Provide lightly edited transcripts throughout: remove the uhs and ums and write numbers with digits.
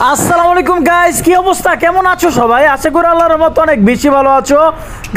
আসসালামু আলাইকুম গাইস, কি অবস্থা, কেমন আছো সবাই? আশা করি আল্লাহর রহমতে অনেক বেশি ভালো আছো।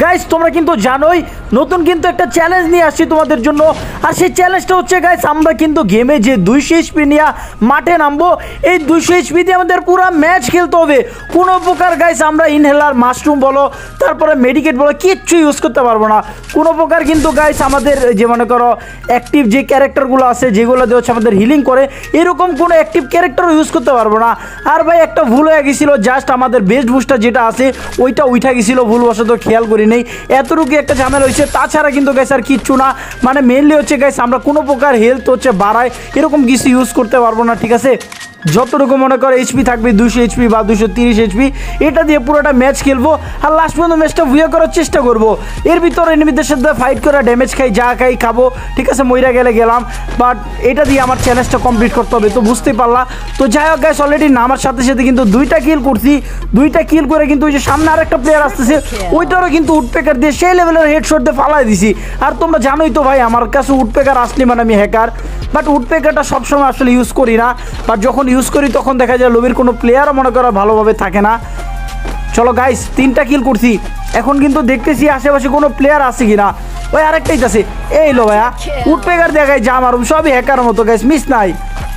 গাইস তোমরা কিন্তু জানোই নতুন কিন্তু একটা চ্যালেঞ্জ নিয়ে আসছি তোমাদের জন্য। আর সেই চ্যালেঞ্জটা হচ্ছে গাইস, আমরা কিন্তু গেমে যে 200 এইচপি নিয়ে মাঠে নামবো, এই 200 এইচপি দিয়ে আমাদের পুরো ম্যাচ খেলতে হবে। কোনো প্রকার গাইস আমরা ইনহেলার, মাশরুম বলো, তারপরে মেডিকেট বলো, কিচ্ছু ইউজ করতে পারবো না। কোনো প্রকার কিন্তু গাইস আমাদের যে মনে করো অ্যাক্টিভ যে ক্যারেক্টারগুলো আছে, যেগুলো দিয়ে হচ্ছে আমাদের হিলিং করে, এরকম কোনো অ্যাক্টিভ ক্যারেক্টারও ইউজ করতে পারবো না। আর ভাই একটা ভুল হয়ে গেছিলো, জাস্ট আমাদের বেস্ট বুস্টার যেটা আছে ওইটা উঠা গেছিলো, ভুলবশত খেয়াল করি নেই, এতটুকু একটা ঝামেলা হয়েছে। তাছাড়া কিন্তু গাইস আর কিচ্ছু না, মানে মেনলি হচ্ছে গাইস আমরা কোনো প্রকার হেলথ হচ্ছে বাড়ায় এরকম কিছু ইউজ করতে পারবো না, ঠিক আছে? যতটুকু মনে করো এইচপি থাকবে 200 এইচপি বা 230 এইচপি, এটা দিয়ে পুরোটা ম্যাচ খেলবো। আর লাস্ট পর্যন্ত ম্যাচটা ভিও করার চেষ্টা করবো। এর ভিতরে এনিমিদের সাথে ফাইট করে ড্যামেজ খাই, যা খাই খাবো, ঠিক আছে? মইরা গেলে গেলাম, বাট এটা দিয়ে আমার চ্যালেঞ্জটা কমপ্লিট করতে হবে, তো বুঝতেই পারলা। তো যাই হোক গাইস, অলরেডি নামার সাথে সাথে কিন্তু 2টা কিল করছি। 2টা কিল করে কিন্তু ওই যে সামনে আরেকটা প্লেয়ার আসতেছে, ওইটারও কিন্তু উডপেকার দিয়ে সেই লেভেলের হেডশট দিয়ে ফালাই দিছি। আর তোমরা জানোই তো ভাই, আমার কাছে উডপেকার আসলে মানে আমি হ্যাকার, বাট উডপেকারটা সবসময় আসলে ইউজ করি না। বাট যখন ইউজ করি তখন দেখা যায় লবির কোনো প্লেয়ারও মনে করো ভালোভাবে থাকে না। চলো গাইস, 3টা কিল করছি, এখন কিন্তু দেখতেছি আশেপাশে কোনো প্লেয়ার আছে কিনা। ওই আরেকটাই আছে, এই লো ভাইয়া উডপেকার দেখায় যা মারুম, সবই হ্যাকার মতো গাইস, মিস নাই।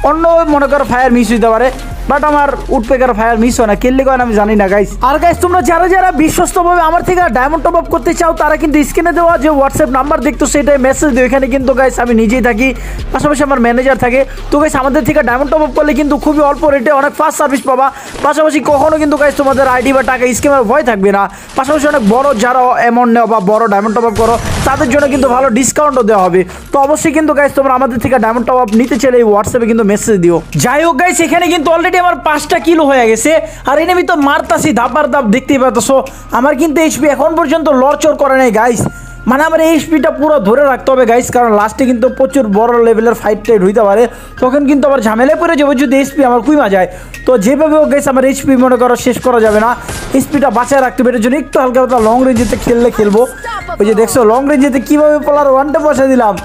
অন্য মনে করো ফায়ার মিস হইতে পারে, বাট আমার উডপেকার ফায়ার মিস হয় না, কেললে কয় আমি জানি না গাইস। আর গাইস তোমরা যারা যারা বিশ্বস্তভাবে আমার থেকে ডায়মন্ড টপ আপ করতে চাও, তারা কিন্তু স্ক্রিনে দেওয়া যে হোয়াটসঅ্যাপ নাম্বার দেখতো সেটাই মেসেজ দিও। এখানে কিন্তু গাইস আমি নিজেই থাকি, পাশাপাশি আমার ম্যানেজার থাকে। তো গাইস আমাদের থেকে ডায়মন্ড টপ আপ করলে কিন্তু খুবই অল্প রেটে অনেক ফাস্ট সার্ভিস পাবা। পাশাপাশি কখনো কিন্তু গাইস তোমাদের আইডি বা টাকা স্ক্যামের ভয় থাকবে না। পাশাপাশি অনেক বড় যারা অ্যামাউন্ট নেও বা বড় ডায়মন্ড টপ আপ করো, তাদের জন্য কিন্তু ভালো ডিসকাউন্টও দেওয়া হবে। তো অবশ্যই কিন্তু গাইস তোমরা আমাদের থেকে ডায়মন্ড টপ আপ নিতে চাইলে এই হোয়াটসঅ্যাপে কিন্তু মেসেজ দিও। যাই হোক গাইস, এখানে কিন্তু অলরেডি আমার 5টা কিলো হয়ে গেছে, আর এনিমি তো মারতাছি ধাপার ধাপ, দেখতেই পাচ্ছ। আমার কিন্তু এইচপি এখন পর্যন্ত লড়চড় করে নাই গাইস, মানে আমার এই এইচপিটা পুরো ধরে রাখতে হবে গাইস, কারণ লাস্টে কিন্তু প্রচুর বড় লেভেলের ফাইট টাইট হইতে পারে, তখন কিন্তু আবার ঝামেলায় পড়ে যাবো যদি এইচপি আমার কুইমা যায়। তো যেভাবে হোক গাইস আমার এইচপি মনে করো শেষ করা যাবে না, এইচপিটা বাঁচায় রাখতে হবে। এর জন্য একটু হালকা হালকা লং রেঞ্জেতে খেলবো। ওই যে দেখছো লং রেঞ্জেতে কীভাবে পোলার ওয়ানটা বসে দিলাম।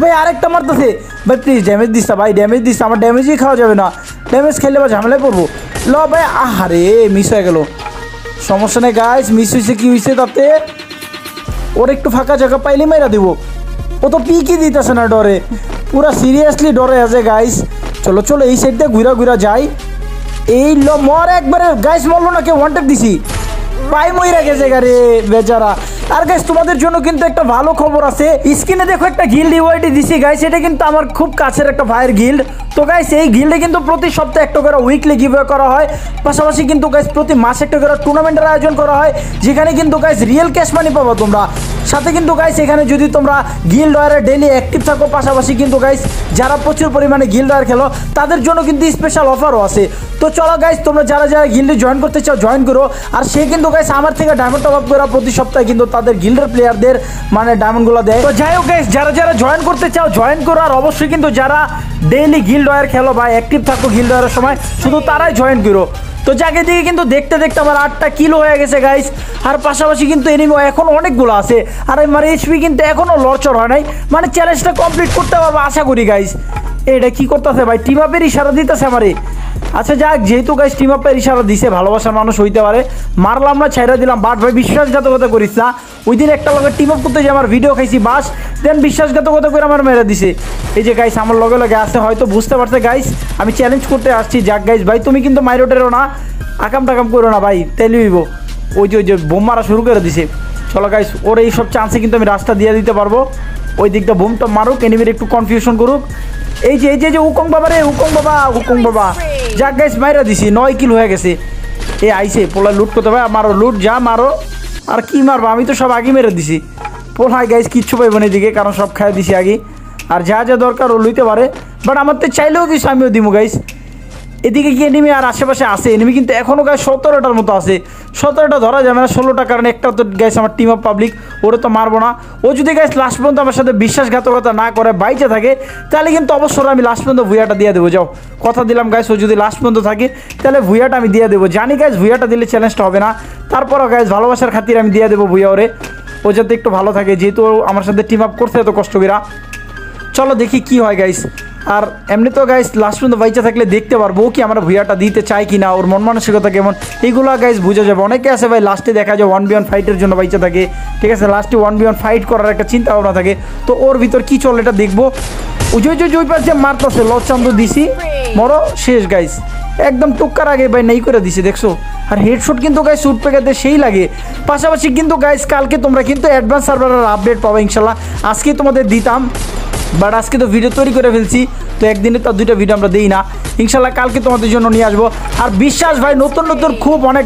ভাই আরেকটা মারতেছে, ভাই প্লিজ ড্যামেজ দিস না ভাই, ড্যামেজ দিস, আমার ড্যামেজই খাওয়া যাবে না, ড্যামেজ খেললে বা ঝামেলায় পড়বো। ল ভাই, আহারে মিস হয়ে গেল, সমস্যা নেই গাইস, মিস হয়েছে কি হয়েছে তাতে, ওর একটু ফাঁকা জায়গা পাইলে মেরা দিব। ও তো পিকই দিতেছে না ডরে, পুরা সিরিয়াসলি ডরে আছে গাইস। চলো চলো এই সাইড দিয়ে ঘুরা ঘুরা যাই। এই ল মর একবারে গাইস, মরলো না কেউ, ওয়ান্টেড দিছি, পাই মইরা গেছে গারে বেচারা। আর গাইস তোমাদের জন্য কিন্তু একটা ভালো খবর আছে, স্ক্রিনে দেখো একটা গিল্ড ইউআইডি দিছি গাইস, এটা কিন্তু আমার খুব কাছের একটা ভাইয়ের গিল্ড। তো গাইস এই গিল্ডে কিন্তু প্রতি সপ্তাহে একটা করে উইকলি গিভওয়ে করা হয়, পাশাপাশি কিন্তু গাইস প্রতি মাসে একটা করে টুর্নামেন্টের আয়োজন করা হয়, যেখানে কিন্তু গাইস রিয়েল ক্যাশ মানি পাবো তোমরা। সাথে কিন্তু গাইস এখানে যদি তোমরা গিল্ড ওয়ারে ডেইলি অ্যাক্টিভ থাকো, পাশাপাশি কিন্তু গাইস যারা প্রচুর পরিমাণে গিল্ড ওয়ার খেলো তাদের জন্য কিন্তু স্পেশাল অফারও আছে। তো চলো গাইস, তোমরা যারা যারা গিল্ডে জয়েন করতে চাও জয়েন করো। আর সে কিন্তু গাইস আমার থেকে ডায়মন্ড টপ আপ করা প্রতি সপ্তাহে কিন্তু তাদের গিল্ডের প্লেয়ারদের মানে ডায়মন্ডগুলো দেয়। তো যাই হোক গাইস, যারা যারা জয়েন করতে চাও জয়েন করো। আর অবশ্যই কিন্তু যারা ডেইলি গিল্ড ওয়ার খেলো বা অ্যাক্টিভ থাকো গিল্ড ওয়ারের সময়, শুধু তারাই জয়েন করো। তো যাকে দিকে কিন্তু দেখতে দেখতে আমার 8টা কিলো হয়ে গেছে গাইস। আর পাশাপাশি কিন্তু এনিমি এখন অনেকগুলো আছে, আর আমার এইচপি কিন্তু এখনও লড়চড় হয় নাই, মানে চ্যালেঞ্জটা কমপ্লিট করতে পারবো আশা করি গাইস। এটা কি করতেছে ভাই, টিম আপের ইশারা দিতেছে আমারে। আচ্ছা যাক, যেহেতু গাইস টিম আপের ইশারা দিছে, ভালোবাসার মানুষ হইতে পারে, মারলাম না, ছাইরা দিলাম। বাট ভাই বিশ্বাসঘাতকতা করিস না, ওই দিন একটা লগে টিম আপ করতে যে আমার ভিডিও খাইছি বাস, দেন বিশ্বাসঘাতকতা করে আমার মেরে দিছে। এই যে গাইস আমার লগে লগে আসছে, হয়তো বুঝতে পারছে গাইস আমি চ্যালেঞ্জ করতে আসছি। যাক গাইস ভাই, তুমি কিন্তু মাইরোটেরও না, আকাম টাকাম করো না ভাই, তাইলে হইব। ওই যে বোম মারা শুরু করে দিছে। চলো গাইস, ওর এই সব চান্সে কিন্তু আমি রাস্তা দিয়ে দিতে পারবো। ওই দিকটা বোমটা মারুক, এনিমির একটু কনফিউশন করুক। এই যে উকং বাবা রে, উকং বাবা। যাক গাইস মাইরা দিছি, 9 কিল হয়ে গেছে। এ আইসে পোলা লুট করতে হবে, মারো লুট, যা মারো। আর কি মারবো, আমি তো সব আগে মেরে দিছি। পোলায় গাইস কিচ্ছু পাইব না এদিকে, কারণ সব খাই দিছি আগে। আর যা যা দরকার ও লইতে পারে, বাট আমার তো চাইলেও কিছু আমিও দিমু গাইস। এদিকে কি এনিমি আর আশেপাশে আছে, এনিমি কিন্তু এখনও গায়ে 17টার মতো আছে। 17টা ধরা যাবে না, 16টা, কারণ একটা তো গাইস আমার টিম অফ পাবলিক, ওরে তো মারবো না। ও যদি গাইস লাস্ট পর্যন্ত আমার সাথে বিশ্বাসঘাতকতা না করে বাইচে থাকে, তাহলে কিন্তু অবশ্যই আমি লাস্ট পর্যন্ত ভুইয়াটা দিয়ে দেবো। যাও, কথা দিলাম গাইস, ও যদি লাস্ট পর্যন্ত থাকে তাহলে ভুইয়াটা আমি দিয়ে দেবো। জানি গাইস ভুইয়াটা দিলে চ্যালেঞ্জটা হবে না, তারপরও গাইস ভালোবাসার খাতির আমি দিয়ে দেবো ভুইয়া ওরে, ও যাতে একটু ভালো থাকে, যেহেতু আমার সাথে টিম আপ করছে এত কষ্ট করা। চলো দেখি কি হয় গাইস। আর এমনি তো গাইস লাস্ট পর্যন্ত বাইচা থাকলে দেখতে পারবো কি আমরা ভুইয়াটা দিতে চাই কি না, ওর মন মানসিকতা কেমন, এইগুলো গাইস বুঝে যাবে। অনেকে আছে ভাই লাস্টে দেখা যায় 1v1 ফাইটের জন্য বাইচা থাকে, ঠিক আছে, লাস্টে 1v1 ফাইট করার একটা চিন্তা ভাবনা থাকে, তো ওর ভিতর কি চলে এটা দেখবো। ওই পাশে মারতেছে লচ্ছন্দ দিছি, মরো শেষ গাইস, একদম টুক্কার আগে ভাই নেই করে দিছে দেখছো। আর হেডশট কিন্তু গাইস শুট পেকাতে সেই লাগে। পাশাপাশি কিন্তু গাইস কালকে তোমরা কিন্তু অ্যাডভান্স সার্ভারের আপডেট পাবে ইনশাল্লাহ, আজকে তোমাদের দিতাম, বাট আজকে তো ভিডিও তৈরি করে ফেলছি, তো একদিনে তো দুইটা ভিডিও আমরা দিই না, ইনশাল্লাহ কালকে তোমাদের জন্য নিয়ে আসবো। আর বিশ্বাস ভাই নতুন নতুন খুব অনেক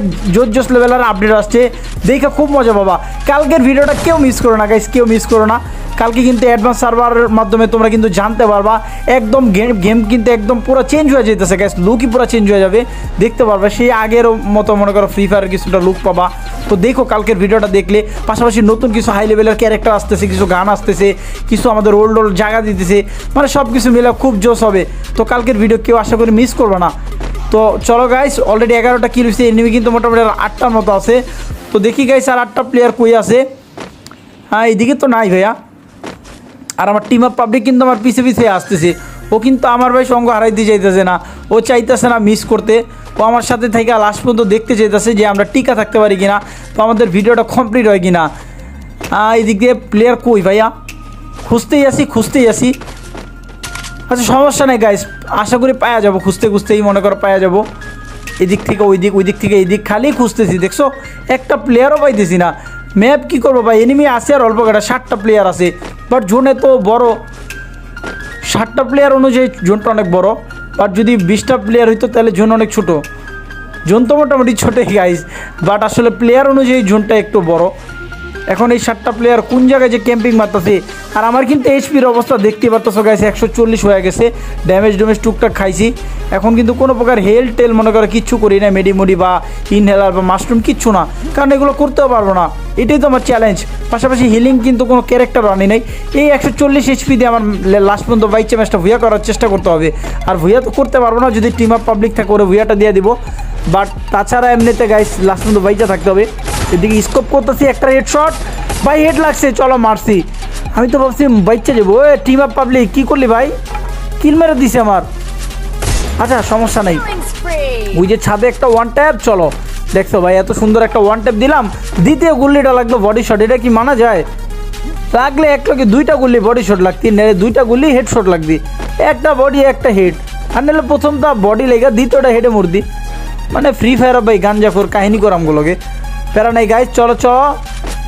জোস লেভেলের আপডেট আসছে, দেখে খুব মজা পাবা। কালকের ভিডিওটা কেউ মিস করো না গাইস, কেউ মিস করো না। কালকে কিন্তু অ্যাডভান্স সার্ভারের মাধ্যমে তোমরা কিন্তু জানতে পারবা, একদম গেম কিন্তু একদম পুরো চেঞ্জ হয়ে যেতেছে গাইস, লুকই পুরো চেঞ্জ হয়ে যাবে, দেখতে পারবা সেই আগের মতো মনে করো ফ্রি ফায়ারের কিছুটা লুক পাবা। তো দেখো কালকের ভিডিওটা দেখলে, পাশাপাশি নতুন কিছু হাই লেভেলের ক্যারেক্টার আসতেছে, কিছু গান আসতেছে, কিছু আমাদের ওল্ড জায়গা দিতেছে, মানে সব কিছু মিলে খুব জোস হবে। তো কালকের ভিডিও কেউ আশা করি মিস করবে না। তো চলো গাইস, অলরেডি 11টা কিল হয়েছে, এনিমি কিন্তু মোটামুটি 8টার মতো আছে। তো দেখি গাইস আর 8টা প্লেয়ার কই আছে। হ্যাঁ এইদিকে তো নাই ভাইয়া। আর আমার টিম অফ পাবলিক কিন্তু আমার পিছে পিছে আসতেছে, ও কিন্তু আমার ভাই সঙ্গ হারাইতে চাইতেছে না, ও চাইতেছে না মিস করতে, ও আমার সাথে থেকে লাস্ট পর্যন্ত দেখতে চাইতেছে যে আমরা টিকা থাকতে পারি কিনা, তো আমাদের ভিডিওটা কমপ্লিট হয় কিনা। এদিক দিয়ে প্লেয়ার কই ভাইয়া, খুঁজতেই আসি। আচ্ছা সমস্যা নেই গাইস, আশা করি পাওয়া যাবো, খুঁজতেই মনে করো পাওয়া যাবো। এদিক থেকে ওই দিক থেকে এই দিক খালি খুঁজতেছি, দেখছো একটা প্লেয়ারও পাইতেছি না। ম্যাপ কী করবো ভাই, এনিমি আছে আর অল্প কটা 60টা প্লেয়ার আছে, বাট জোনে তো বড়, 60টা প্লেয়ার অনুযায়ী জোনটা অনেক বড়, বাট যদি 20টা প্লেয়ার হইতো তাহলে জোন অনেক ছোটো। জোন তো মোটামুটি ছোটোই গাইস, বাট আসলে প্লেয়ার অনুযায়ী জোনটা একটু বড়। এখন এই 60টা প্লেয়ার কোন জায়গায় যে ক্যাম্পিং মারতেছে, আর আমার কিন্তু এইচপির অবস্থা দেখতে পারতেছো গাইস, 140 হয়ে গেছে, ড্যামেজ টুকটাক খাইছি। এখন কিন্তু কোনো প্রকার হেল টেল মনে করে কিচ্ছু করি না, মেডিমুডি বা ইনহেলার বা মাশরুম কিচ্ছু না, কারণ এগুলো করতেও পারবো না, এটাই তো আমার চ্যালেঞ্জ। পাশাপাশি হিলিং কিন্তু কোনো ক্যারেক্টার আনি নাই, এই 140 এইচপি দিয়ে আমার লাস্ট পর্যন্ত বাইচে ম্যাচটা ভুয়া করার চেষ্টা করতে হবে। আর ভুয়া তো করতে পারবো না, যদি টিম অফ পাবলিক থাকে ওরা ভুয়াটা দিয়ে দিব, বাট তাছাড়া এমনিতে গাইস লাস্ট পর্যন্ত বাইচা থাকতে হবে। এদিকে স্কোপ করতেছি, একটা হেডশট ভাই, হেড লাগছে, চলো মারছি। আমি তো ভাবছি বাইচা যাবো, টিম অফ পাবলিক কী করলি ভাই, কিল মেরে দিছে আমার। আচ্ছা সমস্যা নেই, ওই যে ছাদে একটা ওয়ান ট্যাপ, চলো দেখছো ভাই এত সুন্দর একটা ওয়ান ট্যাপ দিলাম, দ্বিতীয় গুল্লিটা লাগলো বডি শট, এটা কি মানা যায়? লাগলে এক লোকে 2টা গুল্লি বডি শট লাগতি, নেড়ে 2টা গুল্লি হেড শট লাগতি, একটা বডি একটা হেড, আর নাহলে প্রথমটা বডি লেগা দ্বিতীয়টা হেডে মুরদি, মানে ফ্রি ফায়ার ভাই গাঞ্জাখোর কাহিনী করামগুলোকে প্যারা নাই গাইস। চলো।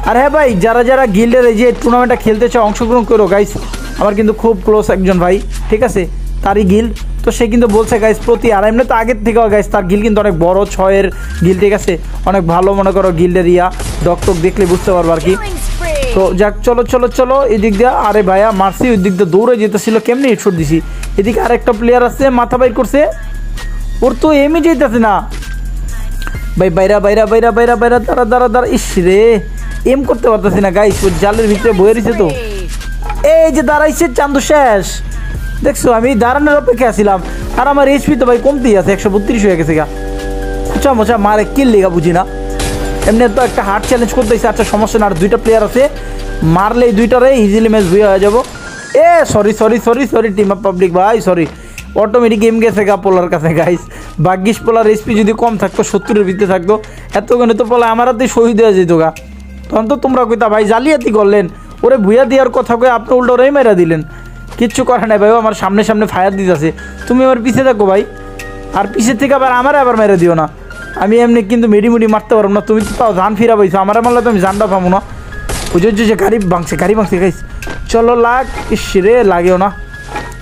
আর হ্যাঁ ভাই, যারা গিল্ডের এই যে টুর্নামেন্টটা খেলতে চাও অংশগ্রহণ করো গাইস, আমার কিন্তু খুব ক্লোজ একজন ভাই, ঠিক আছে, তারই গিল্ড, তো সে কিন্তু বলছে গাইস প্রতি, আর এমনি তো আগের থেকেও গাইস তার গিল্ড কিন্তু অনেক বড় 6-এর গিল্ড, ঠিক আছে, অনেক ভালো মনে করো গিল্ডের ডক দেখলে বুঝতে পারবো আর কি। তো যাক চলো এদিক দিয়ে, আরে ভাইয়া মারছি, ওই দিক দিয়ে দৌড়ে যেতেছিল, কেমনি হেডশট দিছি। এদিকে আরেকটা প্লেয়ার আছে, মাথা বাইর করছে, ওর তো এমই যেতেছে না ভাই, বাইরা দাঁড়া, ইস রে এম করতে পারতেছি না গাইস, ওর জালের ভিতরে বয়ে রয়েছে। তো এই যে দাঁড়াইছে, চান্দু শেষ, দেখছো আমি দাঁড়ানোর অপেক্ষা ছিলাম, আর আমার এইচপি তো ভাই কমতেই আছে, 132 হয়ে গেছে গা, মোচা মারে কিল লেগা বুঝি না, এমনি তো একটা হার্ড চ্যালেঞ্জ করতেছে। আচ্ছা সমস্যা না, আর 2টা প্লেয়ার আছে, মারলে এই 2টারে ইজিলি ম্যাচ ভুয়া হয়ে যাবো। সরি টিম অফ পাবলিক ভাই, সরি, অটোমেটিক গেম গেছে গা পোলার কাছে গাইস, ভাগ্যিস পোলার এইচপি যদি কম থাকতো, 70-এর ভিতরে থাকতো, এতক্ষণে তো পোলা আমার হাতে শহীদ হয়ে যেত গা, তখন তো তোমরা কইতা ভাই জালিয়াতি করলেন, ওরে ভুয়া দেওয়ার কথা কয়ে আপনি উল্টো ওরাই মেরা দিলেন। কিচ্ছু করে নাই ভাই, আমার সামনে ফায়ার দিতেছে, তুমি আমার পিছে থাকো ভাই, আর পিছের থেকে আবার মেরে দিও না, আমি এমনি কিন্তু মেডিমুডি মারতে পারবো না, তুমি তো তাও জান ফিরা পাইছো, আমার মারলে তো আমি জানটা পাবো না। বুঝে যে গাড়ি ভাঙছে গাইস, চলো লাগ, ইস রে লাগেও না,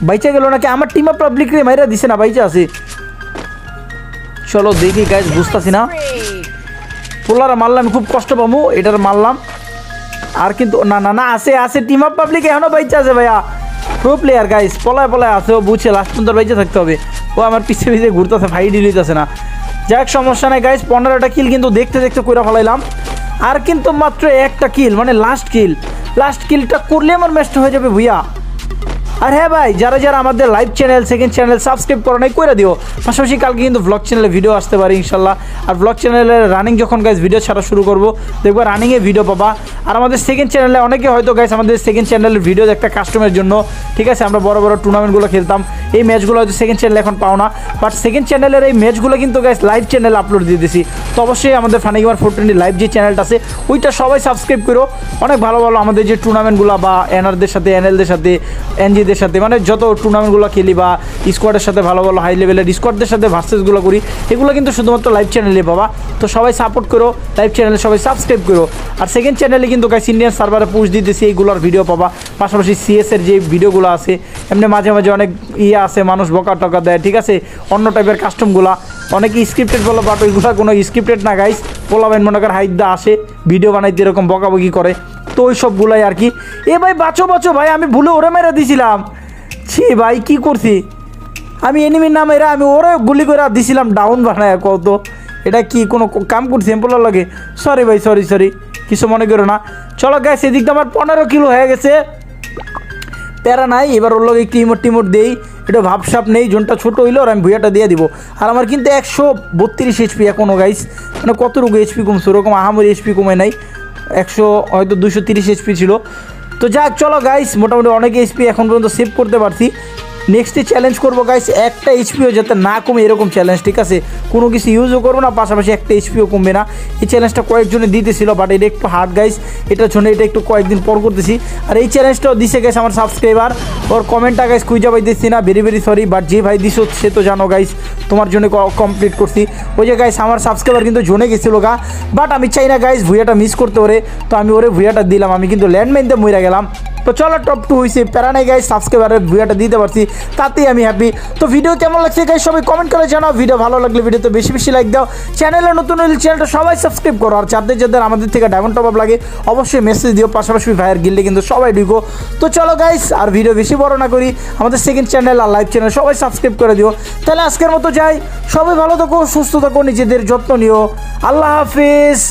বাইচা গেল নাকি, আমার টিম অফ পাবলিক রে মাইরা দিছে না, বাইচা আছে। চলো দেখি গাইস, বুঝতেছি না, পোলারা মারলাম খুব কষ্ট পাবো, এটার মারলাম, আর কিন্তু না আছে টিম অফ পাবলিক এখনো বাইচা আছে ভাইয়া, প্রো প্লেয়ার গাইস, পলায় আছে, ও বুঝছে লাস্ট পর্যন্ত বাইচে থাকতে হবে, ও আমার পিছে ঘুরতেছে, ভাই ডিলিতেছে না। যাক সমস্যা নাই গাইস, 15টা কিল কিন্তু দেখতে করে ফেলাইলাম, আর কিন্তু মাত্র একটা কিল, মানে লাস্ট কিলটা করলে আমার ম্যাচটা হয়ে যাবে ভুইয়া। আর হ্যাঁ ভাই, যারা যারা আমাদের live channel second channel subscribe করো নাই করে দিও। পাশাপাশি কালকে কিন্তু ব্লগ চ্যানেলে ভিডিও আসতে পারে ইনশাল্লাহ। আর ব্লগ চ্যানেলে রানিং যখন গাইজ ভিডিও ছাড়া শুরু করবো দেখবো রানিংয়ে ভিডিও পাবা। আর আমাদের সেকেন্ড চ্যানেলে অনেকে হয়তো গাইজ আমাদের সেকেন্ড চ্যানেলের ভিডিও একটা কাস্টমের জন্য, ঠিক আছে, আমরা বড় বড় টুর্নামেন্টগুলো খেলতাম, এই ম্যাচগুলো হয়তো সেকেন্ড চ্যানেলে এখন পাও না, বাট সেকেন্ড চ্যানেলের এই ম্যাচগুলো কিন্তু গাইজ লাইভ চ্যানেলে আপলোড দিয়ে দিয়েছি। তো অবশ্যই আমাদের ফানি গেমার 420 লাইভ যে চ্যানেলটা আছে ওইটা সবাই সাবস্ক্রাইব করো। অনেক ভালো ভালো আমাদের যে টুর্নামেন্টগুলো বা এনআরদের সাথে এনএলদের সাথে এনজিদের সাথে মানে যত টুর্নামেন্টগুলো খেলি বা স্কোয়াডের সাথে ভালো ভালো হাই লেভেলের স্কোয়াডদের সাথে ভার্সেসগুলো করি, এগুলো কিন্তু শুধুমাত্র লাইভ চ্যানেলে পাবা। তো সবাই সাপোর্ট করো, লাইভ চ্যানেলে সবাই সাবস্ক্রাইব করো। আর সেকেন্ড চ্যানেলে কিন্তু গাইস ইন্ডিয়ান সার্ভারে পুশ দিতেছি, এইগুলোর ভিডিও পাবা। পাশাপাশি সিএসের যে ভিডিওগুলো আছে, এমনি মাঝে মাঝে অনেক আছে মানুষ বকা টকা দেয়, ঠিক আছে, অন্য টাইপের কাস্টমগুলো অনেকে স্ক্রিপ্টেড বলো, বাট ওইগুলো কোনো স্ক্রিপ্টেড না গাইস। পোলাবেন মনে কর হাইদা আসে ভিডিও বানাইতে এরকম বকাবকি করে, তো ওই সবগুলাই আর কি। এ ভাই বাঁচো বাঁচো ভাই, আমি ভুলে ওরে মেরে দিছিলাম। ছি ভাই কি করছি আমি, এনিমির নাম এরা আমি ওরে গুলি করে দিছিলাম ডাউন বানায়। কত এটা কি কোনো কাম করছি এম্পলার লাগে? সরি ভাই, সরি কিছু মনে করো না। চলো গাইস, এদিকটা আমার 15 কিলো হয়ে গেছে, প্যারা নাই। এবার ওর লগে একটু টিমোট দেই, এটা ভাবসাপ নেই, জোনটা ছোটো হইলো আর আমি ভুইয়াটা দিয়ে দিব। আর আমার কিন্তু 132 এইচপি এখনও গাইস, মানে কতটুকু এইচপি কমছে, ওরকম আহামরি এইচপি কমে নাই, 100 হয়তো 230 এইচপি ছিল। তো যাক চলো গাইস, মোটামুটি অনেক এইচপি এখন পর্যন্ত সেভ করতে পারছি। নেক্সটে চ্যালেঞ্জ করবো গাইস, একটা এইচপিও যাতে না কমে এরকম চ্যালেঞ্জ, ঠিক আছে, কোনো কিছু ইউজও করবো না, পাশাপাশি একটা এইচপিও কমবে না। এই চ্যালেঞ্জটা কয়েকজনে দিতেছিল, বাট এটা একটু হার্ড গাইস, এটার জন্য এটা একটু কয়েকদিন পর করতেছি। আর এই চ্যালেঞ্জটাও দিছে গাইস আমার সাবস্ক্রাইবার, ওর কমেন্টটা গাইস খুঁজে পাইতেছি না, ভেরি সরি, বাট যে ভাই দিছো সে তো জানো গাইস, তোমার জন্য কমপ্লিট করছি। ওই যে গাইস আমার সাবস্ক্রাইবার কিন্তু জোনে গেছিলো গা, বাট আমি চাই না গাইস ভুইয়াটা মিস করতে ওরে, তো আমি ওরে ভুইয়াটা দিলাম, আমি কিন্তু ল্যান্ডমাইনতে মইরা গেলাম। তো চলো টপ 2 হয়েছে, প্যারা নাই গাইস, সাবস্ক্রাইবারের ভিডিওটা দিতে পারছি, তাতেই আমি হ্যাপি। তো ভিডিও কেমন লাগছে গাইস সবাই কমেন্ট করে জানাও। ভিডিও ভালো লাগলে ভিডিওতে বেশি লাইক দাও, চ্যানেলে নতুন হলে চ্যানেলটা সবাই সাবস্ক্রাইব করো। আর যাদের আমাদের থেকে ডায়মন্ড টপ আপ লাগে অবশ্যই মেসেজ দিও, পাশাপাশি ভাইয়ের গিল্ডে কিন্তু সবাই ঢুকো। তো চলো গাইস, আর ভিডিও বেশি বড় না করি, আমাদের সেকেন্ড চ্যানেল আর লাইভ চ্যানেল সবাই সাবস্ক্রাইব করে দিও। তাহলে আজকের মতো যাই, সবাই ভালো থাকো, সুস্থ থাকো, নিজেদের যত্ন নিও, আল্লাহ হাফিজ।